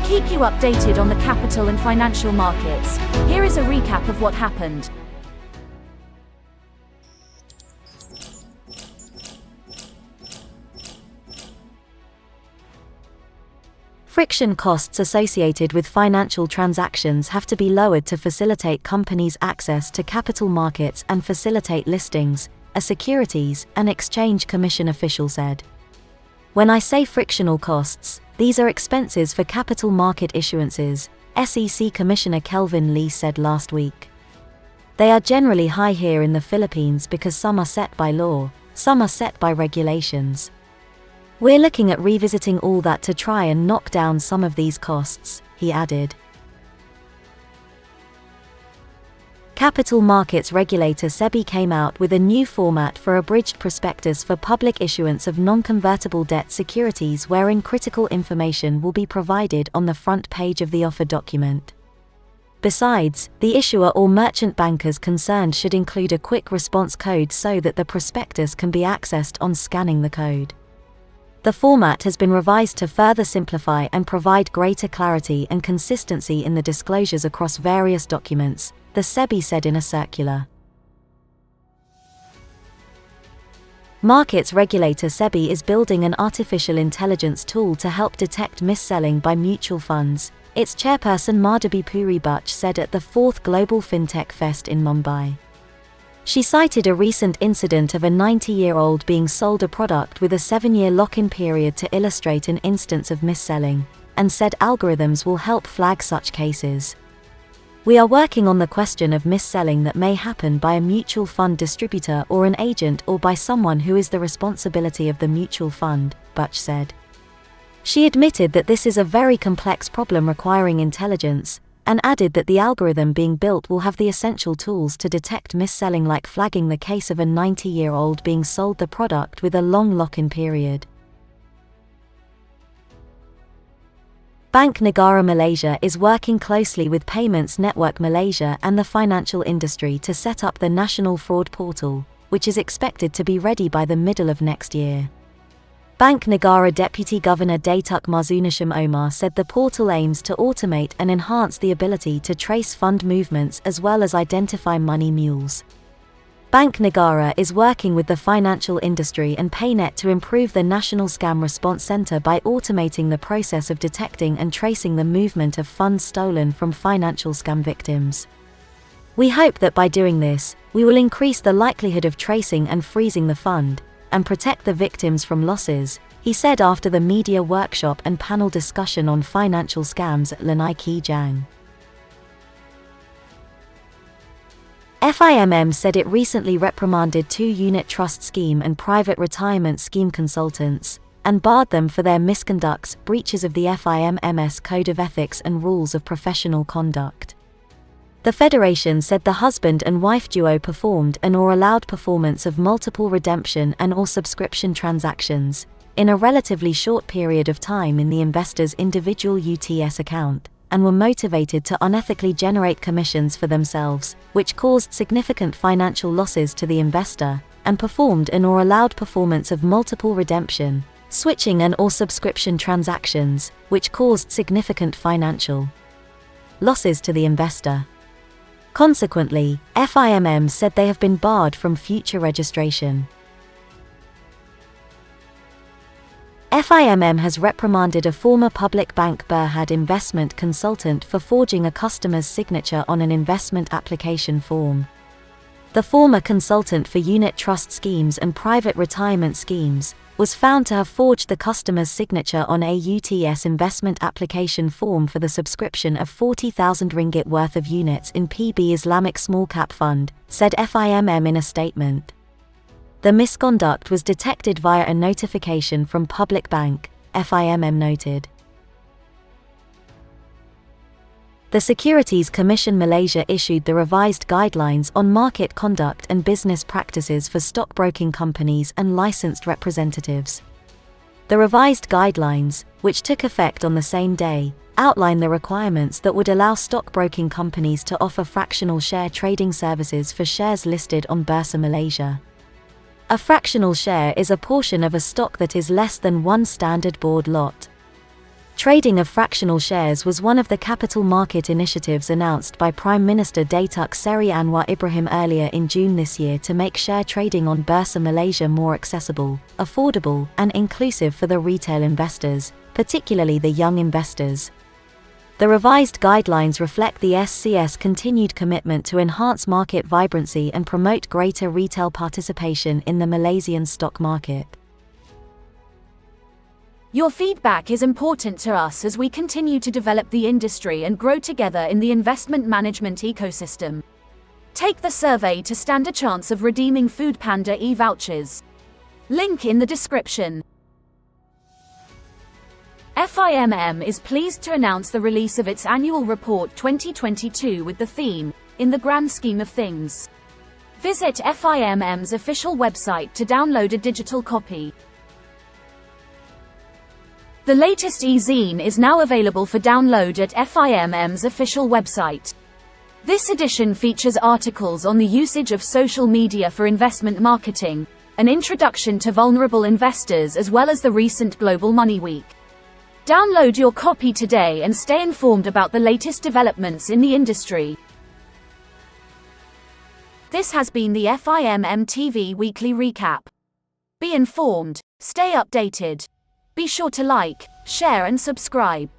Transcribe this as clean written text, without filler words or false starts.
keep you updated on the capital and financial markets. Here is a recap of what happened. Friction costs associated with financial transactions have to be lowered to facilitate companies' access to capital markets and facilitate listings, a Securities and Exchange Commission official said. When I say frictional costs, these are expenses for capital market issuances, SEC Commissioner Kelvin Lee said last week. They are generally high here in the Philippines because some are set by law, some are set by regulations. We're looking at revisiting all that to try and knock down some of these costs, he added. Capital markets regulator SEBI came out with a new format for abridged prospectus for public issuance of non-convertible debt securities wherein critical information will be provided on the front page of the offer document. Besides, the issuer or merchant bankers concerned should include a quick response code so that the prospectus can be accessed on scanning the code. The format has been revised to further simplify and provide greater clarity and consistency in the disclosures across various documents, the SEBI said in a circular. Markets regulator SEBI is building an artificial intelligence tool to help detect mis-selling by mutual funds, its chairperson Madhabi Puri Butch said at the 4th Global FinTech Fest in Mumbai. She cited a recent incident of a 90-year-old being sold a product with a 7-year lock-in period to illustrate an instance of mis-selling, and said algorithms will help flag such cases. We are working on the question of mis-selling that may happen by a mutual fund distributor or an agent or by someone who is the responsibility of the mutual fund, Butch said. She admitted that this is a very complex problem requiring intelligence, and added that the algorithm being built will have the essential tools to detect mis-selling, like flagging the case of a 90-year-old being sold the product with a long lock-in period. Bank Negara Malaysia is working closely with Payments Network Malaysia and the financial industry to set up the National Fraud Portal, which is expected to be ready by the middle of next year. Bank Negara Deputy Governor Datuk Marzunasham Omar said the portal aims to automate and enhance the ability to trace fund movements as well as identify money mules. Bank Negara is working with the financial industry and PayNet to improve the National Scam Response Centre by automating the process of detecting and tracing the movement of funds stolen from financial scam victims. We hope that by doing this, we will increase the likelihood of tracing and freezing the fund, and protect the victims from losses, he said after the media workshop and panel discussion on financial scams at Lanai Ki Jang. FIMM said it recently reprimanded 2 unit trust scheme and private retirement scheme consultants, and barred them for their misconducts, breaches of the FIMM's Code of Ethics and Rules of Professional Conduct. The Federation said the husband and wife duo performed and or allowed performance of multiple redemption and or subscription transactions, in a relatively short period of time in the investor's individual UTS account, and were motivated to unethically generate commissions for themselves, which caused significant financial losses to the investor, and performed and or allowed performance of multiple redemption, switching and or subscription transactions, which caused significant financial losses to the investor. Consequently, FIMM said they have been barred from future registration. FIMM has reprimanded a former public bank Berhad investment consultant for forging a customer's signature on an investment application form. The former consultant for unit trust schemes and private retirement schemes was found to have forged the customer's signature on a UTS investment application form for the subscription of 40,000 ringgit worth of units in PB Islamic Small Cap Fund, said FIMM in a statement. The misconduct was detected via a notification from Public Bank, FIMM noted. The Securities Commission Malaysia issued the revised guidelines on market conduct and business practices for stockbroking companies and licensed representatives. The revised guidelines, which took effect on the same day, outline the requirements that would allow stockbroking companies to offer fractional share trading services for shares listed on Bursa Malaysia. A fractional share is a portion of a stock that is less than one standard board lot. Trading of fractional shares was one of the capital market initiatives announced by Prime Minister Datuk Seri Anwar Ibrahim earlier in June this year to make share trading on Bursa Malaysia more accessible, affordable, and inclusive for the retail investors, particularly the young investors. The revised guidelines reflect the SCS continued commitment to enhance market vibrancy and promote greater retail participation in the Malaysian stock market. Your feedback is important to us as we continue to develop the industry and grow together in the investment management ecosystem. Take the survey to stand a chance of redeeming Foodpanda e-vouchers. Link in the description. FIMM is pleased to announce the release of its annual report 2022 with the theme, "In the Grand Scheme of Things." Visit FIMM's official website to download a digital copy. The latest e-zine is now available for download at FIMM's official website. This edition features articles on the usage of social media for investment marketing, an introduction to vulnerable investors as well as the recent Global Money Week. Download your copy today and stay informed about the latest developments in the industry. This has been the FIMM TV Weekly Recap. Be informed, stay updated. Be sure to like, share and subscribe.